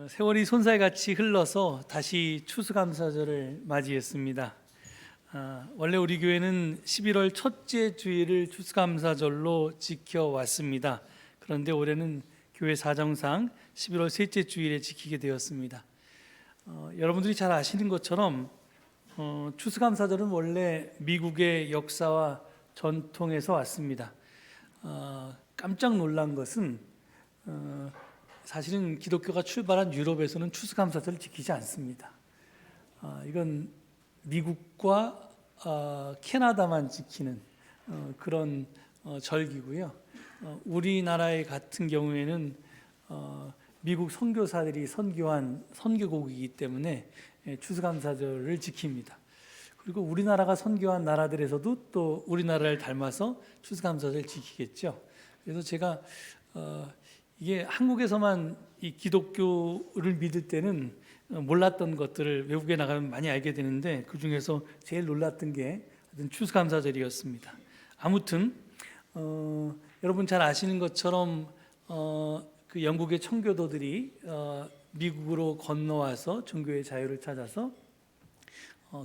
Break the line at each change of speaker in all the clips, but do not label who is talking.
세월이 손살같이 흘러서 다시 추수감사절을 맞이했습니다. 원래 우리 교회는 11월 첫째 주일을 추수감사절로 지켜왔습니다. 그런데 올해는 교회 사정상 11월 셋째 주일에 지키게 되었습니다. 여러분들이 잘 아시는 것처럼 추수감사절은 원래 미국의 역사와 전통에서 왔습니다. 깜짝 놀란 것은 사실은 기독교가 출발한 유럽에서는 추수감사절을 지키지 않습니다. 이건 미국과 캐나다만 지키는 그런 절기고요. 우리나라의 같은 경우에는 미국 선교사들이 선교한 선교국이기 때문에 추수감사절을 지킵니다. 그리고 우리나라가 선교한 나라들에서도 또 우리나라를 닮아서 추수감사절을 지키겠죠. 그래서 제가 이게 한국에서만 이 기독교를 믿을 때는 몰랐던 것들을 외국에 나가면 많이 알게 되는데, 그 중에서 제일 놀랐던 게 추수감사절이었습니다. 아무튼 여러분 잘 아시는 것처럼 그 영국의 청교도들이 미국으로 건너와서 종교의 자유를 찾아서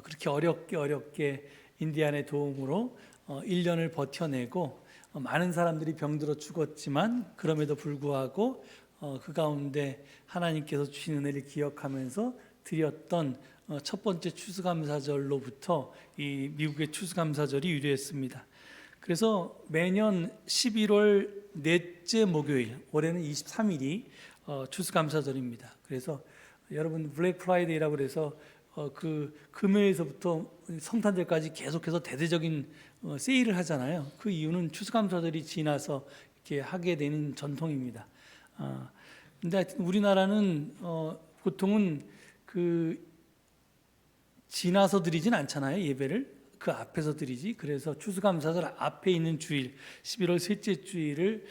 그렇게 어렵게 인디안의 도움으로 1년을 버텨내고 많은 사람들이 병들어 죽었지만 그럼에도 불구하고 그 가운데 하나님께서 주신 은혜를 기억하면서 드렸던 첫 번째 추수감사절로부터 이 미국의 추수감사절이 유래했습니다. 그래서 매년 11월 넷째 목요일, 올해는 23일이 추수감사절입니다. 그래서 여러분 블랙 프라이데이라고 그래서 그 금요일에서부터 성탄절까지 계속해서 대대적인 세일을 하잖아요. 그 이유는 추수감사절이 지나서 이렇게 하게 되는 전통입니다. 근데 하여튼 우리나라는 보통은 그 지나서 드리진 않잖아요. 예배를 그 앞에서 드리지. 그래서 추수감사절 앞에 있는 주일 11월 셋째 주일을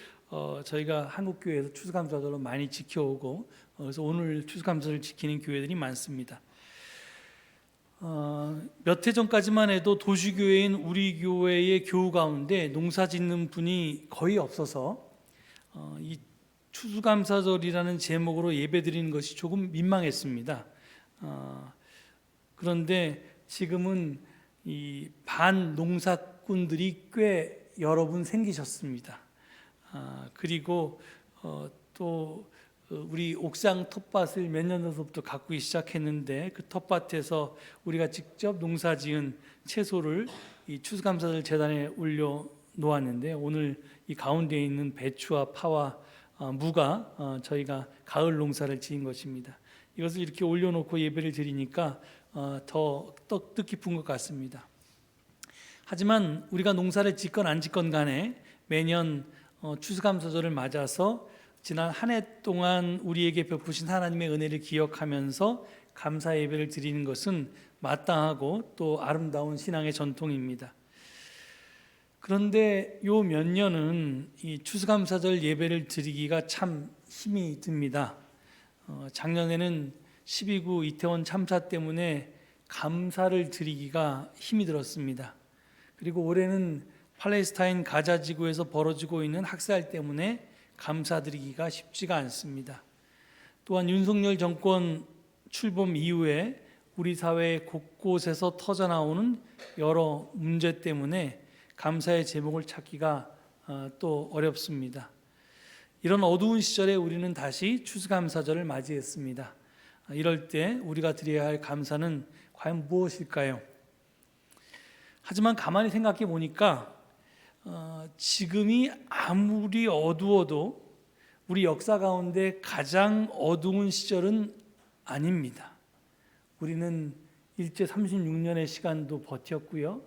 저희가 한국교회에서 추수감사절로 많이 지켜오고, 그래서 오늘 추수감사절을 지키는 교회들이 많습니다. 몇 해 전까지만 해도 도시교회인 우리 교회의 교우 가운데 농사 짓는 분이 거의 없어서 이 추수감사절이라는 제목으로 예배드리는 것이 조금 민망했습니다. 그런데 지금은 이 반농사꾼들이 꽤 여러 분 생기셨습니다. 그리고 또 우리 옥상 텃밭을 몇 년 전부터 가꾸기 시작했는데, 그 텃밭에서 우리가 직접 농사지은 채소를 이 추수감사절 재단에 올려 놓았는데, 오늘 이 가운데 있는 배추와 파와 무가 저희가 가을 농사를 지은 것입니다. 이것을 이렇게 올려놓고 예배를 드리니까 더 뜻깊은 것 같습니다. 하지만 우리가 농사를 짓건 안 짓건 간에 매년 추수감사절을 맞아서 지난 한 해 동안 우리에게 베푸신 하나님의 은혜를 기억하면서 감사 예배를 드리는 것은 마땅하고 또 아름다운 신앙의 전통입니다. 그런데 요 몇 년은 이 추수감사절 예배를 드리기가 참 힘이 듭니다. 작년에는 12구 이태원 참사 때문에 감사를 드리기가 힘이 들었습니다. 그리고 올해는 팔레스타인 가자 지구에서 벌어지고 있는 학살 때문에 감사드리기가 쉽지가 않습니다. 또한 윤석열 정권 출범 이후에 우리 사회 곳곳에서 터져나오는 여러 문제 때문에 감사의 제목을 찾기가 또 어렵습니다. 이런 어두운 시절에 우리는 다시 추수감사절을 맞이했습니다. 이럴 때 우리가 드려야 할 감사는 과연 무엇일까요? 하지만 가만히 생각해 보니까 지금이 아무리 어두워도 우리 역사 가운데 가장 어두운 시절은 아닙니다. 우리는 일제 36년의 시간도 버텼고요,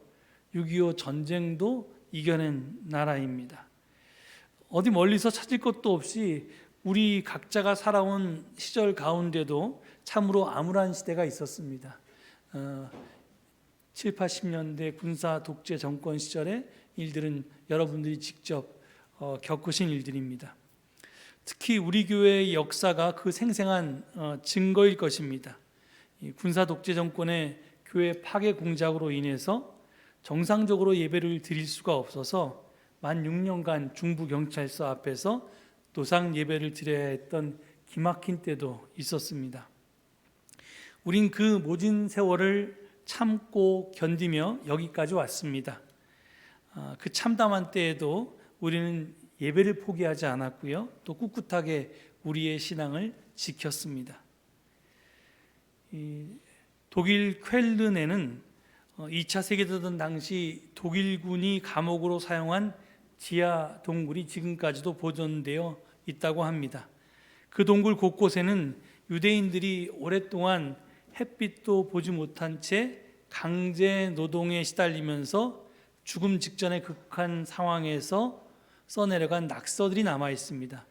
6.25 전쟁도 이겨낸 나라입니다. 어디 멀리서 찾을 것도 없이 우리 각자가 살아온 시절 가운데도 참으로 암울한 시대가 있었습니다. 7, 80년대 군사 독재 정권 시절의 일들은 여러분들이 직접 겪으신 일들입니다. 특히 우리 교회의 역사가 그 생생한 증거일 것입니다. 군사 독재 정권의 교회 파괴 공작으로 인해서 정상적으로 예배를 드릴 수가 없어서 만 6년간 중부경찰서 앞에서 노상 예배를 드려야 했던 기막힌 때도 있었습니다. 우린 그 모진 세월을 참고 견디며 여기까지 왔습니다. 그 참담한 때에도 우리는 예배를 포기하지 않았고요. 또 꿋꿋하게 우리의 신앙을 지켰습니다. 독일 쾰른에는 2차 세계대전 당시 독일군이 감옥으로 사용한 지하 동굴이 지금까지도 보존되어 있다고 합니다. 그 동굴 곳곳에는 유대인들이 오랫동안 햇빛도 보지 못한 채 강제 노동에 시달리면서 죽음 직전의 극한 상황에서 써내려간 낙서들이 남아 있습니다.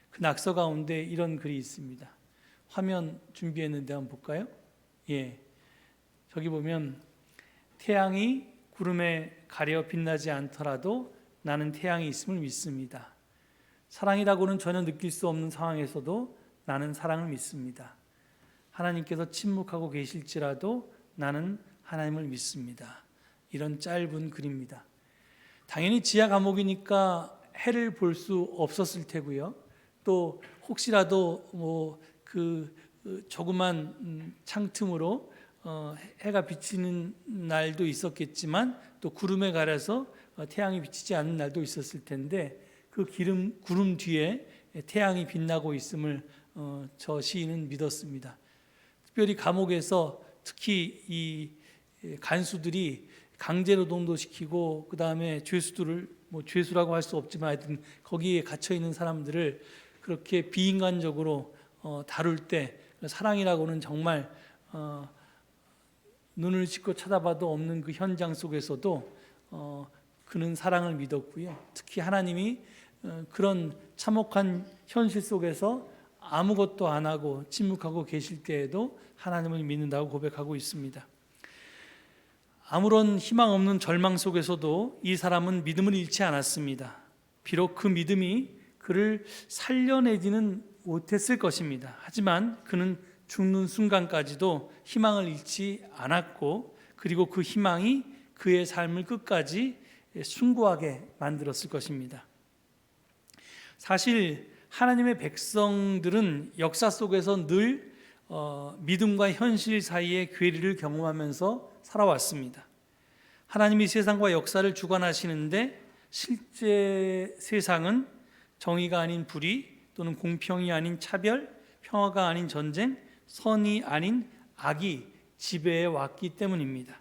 그 낙서 가운데 이런 글이 있습니다. 화면 준비했는데 한번 볼까요? 예, 저기 보면 태양이 구름에 가려 빛나지 않더라도 나는 태양이 있음을 믿습니다. 사랑이라고는 전혀 느낄 수 없는 상황에서도 나는 사랑을 믿습니다. 하나님께서 침묵하고 계실지라도 나는 하나님을 믿습니다. 이런 짧은 글입니다. 당연히 지하 감옥이니까 해를 볼 수 없었을 테고요. 또 혹시라도 조그만 창틈으로 해가 비치는 날도 있었겠지만 또 구름에 가려서 태양이 비치지 않는 날도 있었을 텐데 그 구름 뒤에 태양이 빛나고 있음을 저 시인은 믿었습니다. 특별히 감옥에서 특히 이 간수들이 강제노동도 시키고 그 다음에 죄수들을 죄수라고 할 수 없지만 하여튼 거기에 갇혀 있는 사람들을 그렇게 비인간적으로 다룰 때 사랑이라고는 정말 눈을 씻고 쳐다봐도 없는 그 현장 속에서도 그는 사랑을 믿었고요. 특히 하나님이 그런 참혹한 현실 속에서 아무것도 안 하고 침묵하고 계실 때에도 하나님을 믿는다고 고백하고 있습니다. 아무런 희망 없는 절망 속에서도 이 사람은 믿음을 잃지 않았습니다. 비록 그 믿음이 그를 살려내지는 못했을 것입니다. 하지만 그는 죽는 순간까지도 희망을 잃지 않았고 그리고 그 희망이 그의 삶을 끝까지 숭고하게 만들었을 것입니다. 사실 하나님의 백성들은 역사 속에서 늘 믿음과 현실 사이의 괴리를 경험하면서 살아왔습니다. 하나님이 세상과 역사를 주관하시는데 실제 세상은 정의가 아닌 불의 또는 공평이 아닌 차별, 평화가 아닌 전쟁, 선이 아닌 악이 지배해 왔기 때문입니다.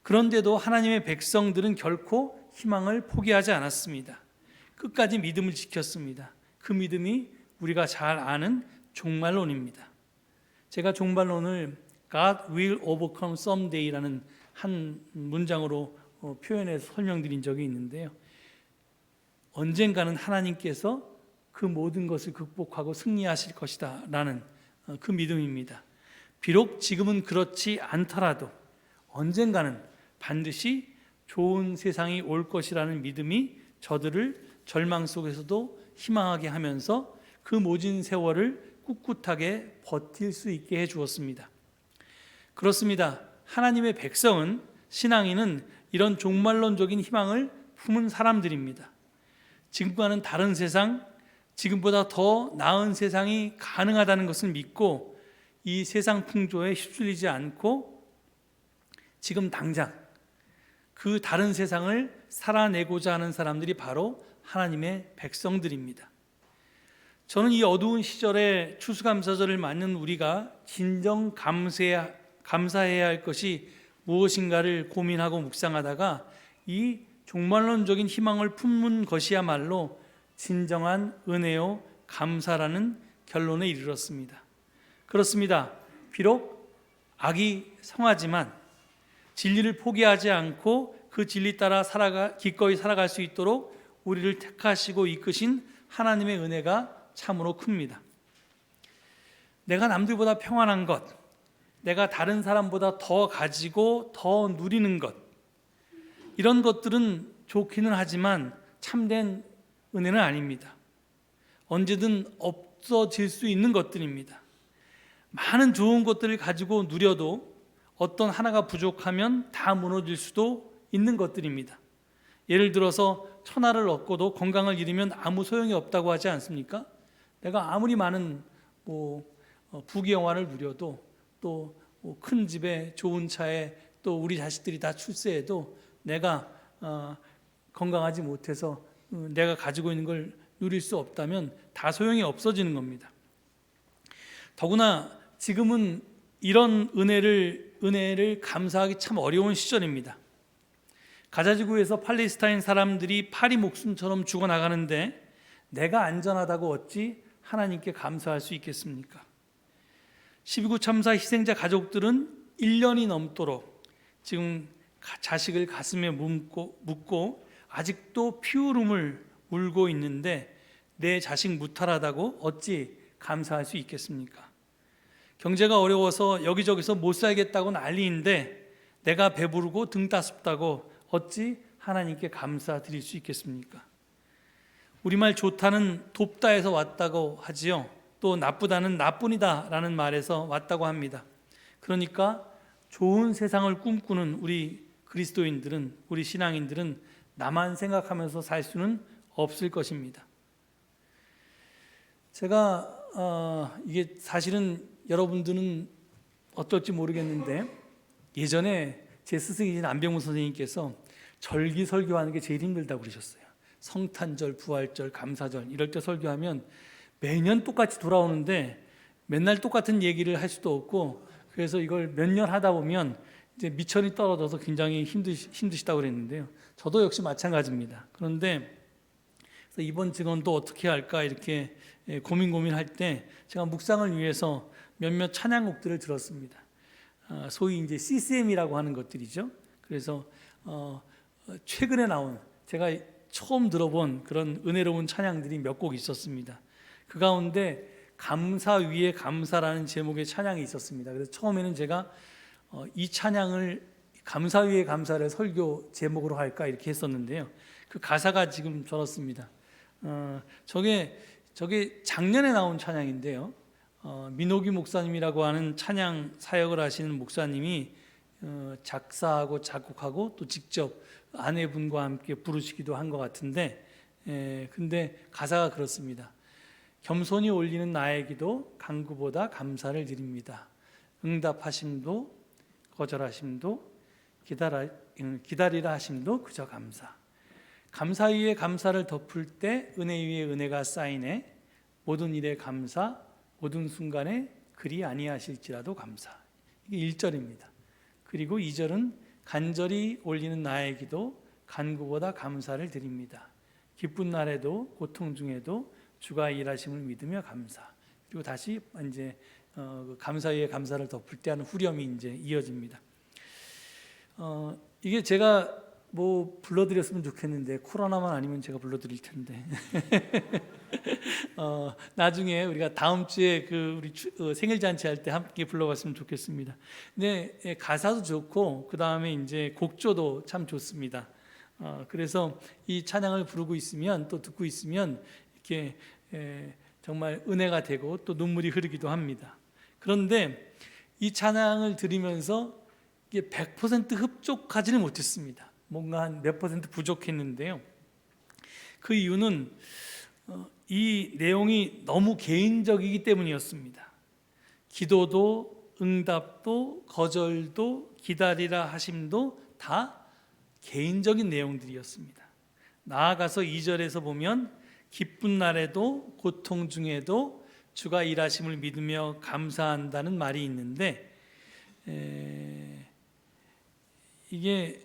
그런데도 하나님의 백성들은 결코 희망을 포기하지 않았습니다. 끝까지 믿음을 지켰습니다. 그 믿음이 우리가 잘 아는 종말론입니다. 제가 종말론을 God will overcome someday라는 한 문장으로 표현해서 설명드린 적이 있는데요. 언젠가는 하나님께서 그 모든 것을 극복하고 승리하실 것이다 라는 그 믿음입니다. 비록 지금은 그렇지 않더라도 언젠가는 반드시 좋은 세상이 올 것이라는 믿음이 저들을 절망 속에서도 희망하게 하면서 그 모진 세월을 꿋꿋하게 버틸 수 있게 해 주었습니다. 그렇습니다. 하나님의 백성은, 신앙인은 이런 종말론적인 희망을 품은 사람들입니다. 지금과는 다른 세상, 지금보다 더 나은 세상이 가능하다는 것을 믿고 이 세상 풍조에 휩쓸리지 않고 지금 당장 그 다른 세상을 살아내고자 하는 사람들이 바로 하나님의 백성들입니다. 저는 이 어두운 시절에 추수감사절을 맞는 우리가 진정 감사해야 할 것이 무엇인가를 고민하고 묵상하다가 이 종말론적인 희망을 품는 것이야말로 진정한 은혜요 감사라는 결론에 이르렀습니다. 그렇습니다. 비록 악이 성하지만 진리를 포기하지 않고 그 진리 따라 기꺼이 살아갈 수 있도록 우리를 택하시고 이끄신 하나님의 은혜가 참으로 큽니다. 내가 남들보다 평안한 것, 내가 다른 사람보다 더 가지고 더 누리는 것, 이런 것들은 좋기는 하지만 참된 은혜는 아닙니다. 언제든 없어질 수 있는 것들입니다. 많은 좋은 것들을 가지고 누려도 어떤 하나가 부족하면 다 무너질 수도 있는 것들입니다. 예를 들어서 천하를 얻고도 건강을 잃으면 아무 소용이 없다고 하지 않습니까? 내가 아무리 많은 부귀영화를 누려도 또 큰 집에 좋은 차에 또 우리 자식들이 다 출세해도 내가 건강하지 못해서 내가 가지고 있는 걸 누릴 수 없다면 다 소용이 없어지는 겁니다. 더구나 지금은 이런 은혜를 감사하기 참 어려운 시절입니다. 가자지구에서 팔레스타인 사람들이 파리 목숨처럼 죽어나가는데 내가 안전하다고 어찌 하나님께 감사할 수 있겠습니까? 12.9 참사 희생자 가족들은 1년이 넘도록 지금 자식을 가슴에 묻고 아직도 피울음을 울고 있는데 내 자식 무탈하다고 어찌 감사할 수 있겠습니까? 경제가 어려워서 여기저기서 못 살겠다고 난리인데 내가 배부르고 등 따숩다고 어찌 하나님께 감사드릴 수 있겠습니까? 우리말 좋다는 돕다에서 왔다고 하지요. 또 나쁘다는 나뿐이다 라는 말에서 왔다고 합니다. 그러니까 좋은 세상을 꿈꾸는 우리 그리스도인들은, 우리 신앙인들은 나만 생각하면서 살 수는 없을 것입니다. 제가 이게 사실은 여러분들은 어떨지 모르겠는데 예전에 제 스승이신 안병무 선생님께서 절기 설교하는 게 제일 힘들다고 그러셨어요. 성탄절, 부활절, 감사절 이럴 때 설교하면 매년 똑같이 돌아오는데 맨날 똑같은 얘기를 할 수도 없고 그래서 이걸 몇 년 하다 보면 이제 미천이 떨어져서 굉장히 힘드시다고 그랬는데요. 저도 역시 마찬가지입니다. 그런데 이번 증언도 어떻게 할까 이렇게 고민할 때 제가 묵상을 위해서 몇몇 찬양곡들을 들었습니다. 소위 이제 CCM이라고 하는 것들이죠. 그래서 최근에 나온 제가 처음 들어본 그런 은혜로운 찬양들이 몇 곡 있었습니다. 그 가운데 감사 위에 감사라는 제목의 찬양이 있었습니다. 그래서 처음에는 제가 이 찬양을 감사 위에 감사를 설교 제목으로 할까 이렇게 했었는데요. 그 가사가 지금 저렇습니다. 저게 작년에 나온 찬양인데요. 민호기 목사님이라고 하는 찬양 사역을 하시는 목사님이 작사하고 작곡하고 또 직접 아내분과 함께 부르시기도 한 것 같은데, 근데 가사가 그렇습니다. 겸손히 올리는 나의 기도 간구보다 감사를 드립니다. 응답하심도 거절하심도 기다리라 하심도 그저 감사. 감사 위에 감사를 덮을 때 은혜 위에 은혜가 쌓이네. 모든 일에 감사, 모든 순간에 그리 아니하실지라도 감사. 이게 1절입니다. 그리고 2절은 간절히 올리는 나의 기도 간구보다 감사를 드립니다. 기쁜 날에도 고통 중에도 주가 일하심을 믿으며 감사. 그리고 다시 이제 감사 위에 감사를 덮을 때 하는 후렴이 이제 이어집니다. 이게 제가 불러드렸으면 좋겠는데 코로나만 아니면 제가 불러드릴 텐데 나중에 우리가 다음 주에 우리 생일 잔치 할 때 함께 불러봤으면 좋겠습니다. 근데 가사도 좋고 그 다음에 이제 곡조도 참 좋습니다. 그래서 이 찬양을 부르고 있으면 또 듣고 있으면 이렇게 정말 은혜가 되고 또 눈물이 흐르기도 합니다. 그런데 이 찬양을 들으면서 이게 100% 흡족하지는 못했습니다. 뭔가 한 몇 퍼센트 부족했는데요. 그 이유는 이 내용이 너무 개인적이기 때문이었습니다. 기도도 응답도 거절도 기다리라 하심도 다 개인적인 내용들이었습니다. 나아가서 2절에서 보면 기쁜 날에도 고통 중에도 주가 일하심을 믿으며 감사한다는 말이 있는데 이게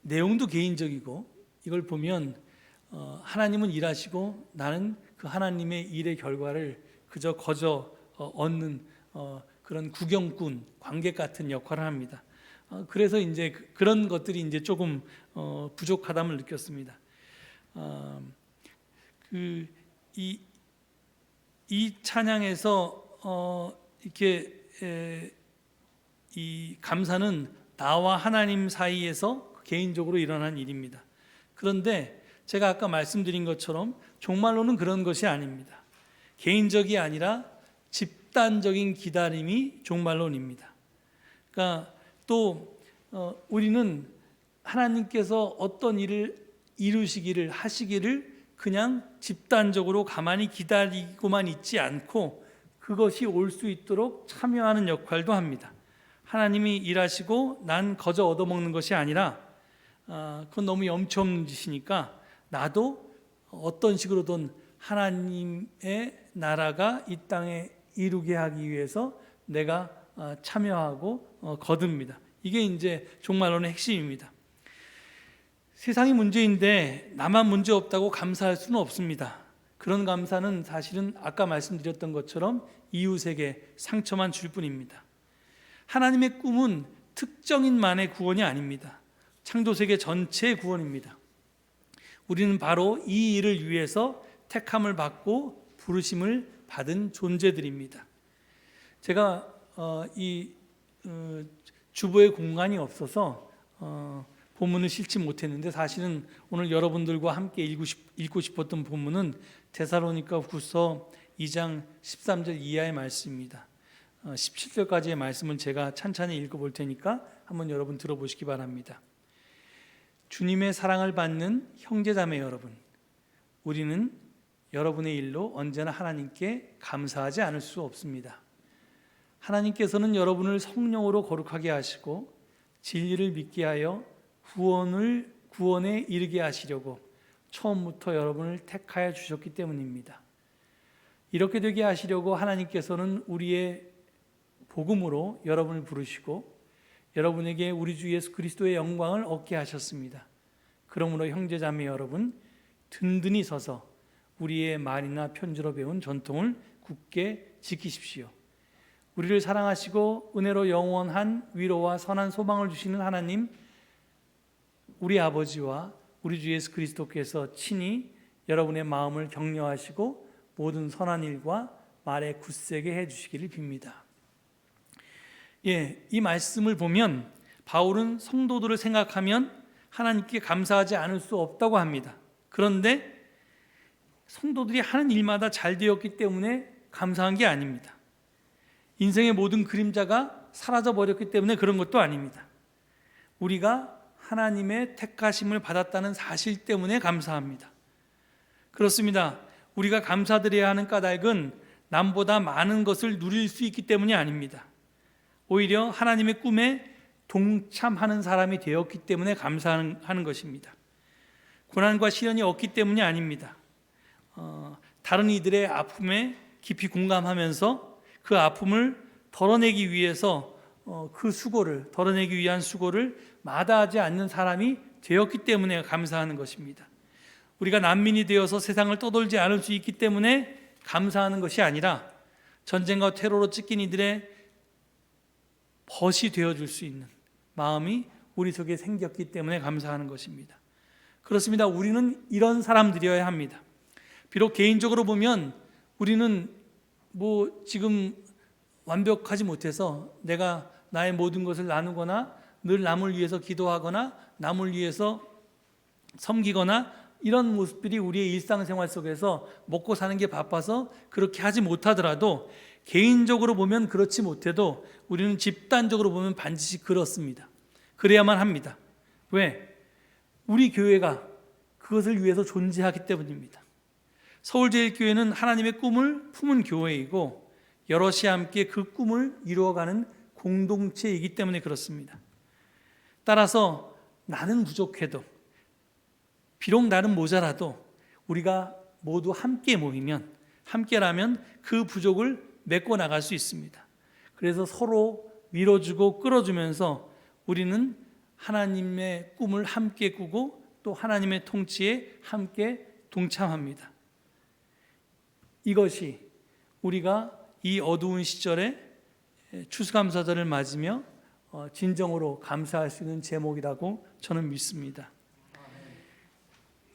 내용도 개인적이고 이걸 보면 하나님은 일하시고 나는 그 하나님의 일의 결과를 그저 거저 얻는 그런 구경꾼, 관객 같은 역할을 합니다. 그래서 이제 그런 것들이 이제 조금 부족하담을 느꼈습니다. 이 찬양에서 이렇게 이 감사는 나와 하나님 사이에서 개인적으로 일어난 일입니다. 그런데 제가 아까 말씀드린 것처럼 종말로는 그런 것이 아닙니다. 개인적이 아니라 집단적인 기다림이 종말론입니다. 그러니까 또 우리는 하나님께서 어떤 일을 이루시기를 하시기를 그냥 집단적으로 가만히 기다리고만 있지 않고 그것이 올 수 있도록 참여하는 역할도 합니다. 하나님이 일하시고 난 거저 얻어먹는 것이 아니라 그건 너무 염치 없는 짓이니까 나도 어떤 식으로든 하나님의 나라가 이 땅에 이루게 하기 위해서 내가 참여하고 거듭니다. 이게 이제 종말론의 핵심입니다. 세상이 문제인데 나만 문제 없다고 감사할 수는 없습니다. 그런 감사는 사실은 아까 말씀드렸던 것처럼 이웃에게 상처만 줄 뿐입니다. 하나님의 꿈은 특정인만의 구원이 아닙니다. 창조세계 전체의 구원입니다. 우리는 바로 이 일을 위해서 택함을 받고 부르심을 받은 존재들입니다. 제가 주보에 공간이 없어서 본문을 실지 못했는데 사실은 오늘 여러분들과 함께 읽고 싶었던 본문은 데살로니가후서 2장 13절 이하의 말씀입니다. 17절까지의 말씀은 제가 찬찬히 읽어볼 테니까 한번 여러분 들어보시기 바랍니다. 주님의 사랑을 받는 형제자매 여러분, 우리는 여러분의 일로 언제나 하나님께 감사하지 않을 수 없습니다. 하나님께서는 여러분을 성령으로 거룩하게 하시고 진리를 믿게 하여 구원에 이르게 하시려고 처음부터 여러분을 택하여 주셨기 때문입니다. 이렇게 되게 하시려고 하나님께서는 우리의 복음으로 여러분을 부르시고 여러분에게 우리 주 예수 그리스도의 영광을 얻게 하셨습니다. 그러므로 형제자매 여러분, 든든히 서서 우리의 말이나 편지로 배운 전통을 굳게 지키십시오. 우리를 사랑하시고 은혜로 영원한 위로와 선한 소망을 주시는 하나님, 우리 아버지와 우리 주 예수 그리스도께서 친히 여러분의 마음을 격려하시고 모든 선한 일과 말에 굳세게 해주시기를 빕니다. 이 말씀을 보면 바울은 성도들을 생각하면 하나님께 감사하지 않을 수 없다고 합니다. 그런데 성도들이 하는 일마다 잘 되었기 때문에 감사한 게 아닙니다. 인생의 모든 그림자가 사라져 버렸기 때문에 그런 것도 아닙니다. 우리가 하나님의 택하심을 받았다는 사실 때문에 감사합니다. 그렇습니다. 우리가 감사드려야 하는 까닭은 남보다 많은 것을 누릴 수 있기 때문이 아닙니다. 오히려 하나님의 꿈에 동참하는 사람이 되었기 때문에 감사하는 것입니다. 고난과 시련이 없기 때문이 아닙니다. 다른 이들의 아픔에 깊이 공감하면서 그 아픔을 덜어내기 위해서 덜어내기 위한 수고를 마다하지 않는 사람이 되었기 때문에 감사하는 것입니다. 우리가 난민이 되어서 세상을 떠돌지 않을 수 있기 때문에 감사하는 것이 아니라 전쟁과 테러로 찢긴 이들의 벗이 되어줄 수 있는 마음이 우리 속에 생겼기 때문에 감사하는 것입니다. 그렇습니다. 우리는 이런 사람들이어야 합니다. 비록 개인적으로 보면 우리는 지금 완벽하지 못해서 내가 나의 모든 것을 나누거나 늘 남을 위해서 기도하거나 남을 위해서 섬기거나 이런 모습들이 우리의 일상생활 속에서 먹고 사는 게 바빠서 그렇게 하지 못하더라도 개인적으로 보면 그렇지 못해도 우리는 집단적으로 보면 반드시 그렇습니다. 그래야만 합니다. 왜? 우리 교회가 그것을 위해서 존재하기 때문입니다. 서울제일교회는 하나님의 꿈을 품은 교회이고 여럿이 함께 그 꿈을 이루어가는 공동체이기 때문에 그렇습니다. 따라서 나는 부족해도 비록 나는 모자라도 우리가 모두 함께 모이면 함께라면 그 부족을 메꿔 나갈 수 있습니다. 그래서 서로 밀어주고 끌어주면서 우리는 하나님의 꿈을 함께 꾸고 또 하나님의 통치에 함께 동참합니다. 이것이 우리가 이 어두운 시절에 추수감사절을 맞으며 진정으로 감사할 수 있는 제목이라고 저는 믿습니다.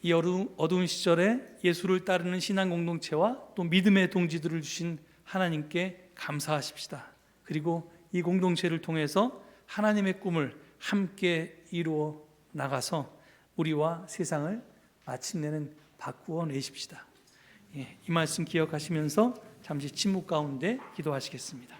이 어두운 시절에 예수를 따르는 신앙 공동체와 또 믿음의 동지들을 주신 하나님께 감사하십시다. 그리고 이 공동체를 통해서 하나님의 꿈을 함께 이루어 나가서 우리와 세상을 마침내는 바꾸어 내십시다. 이 말씀 기억하시면서 잠시 침묵 가운데 기도하시겠습니다.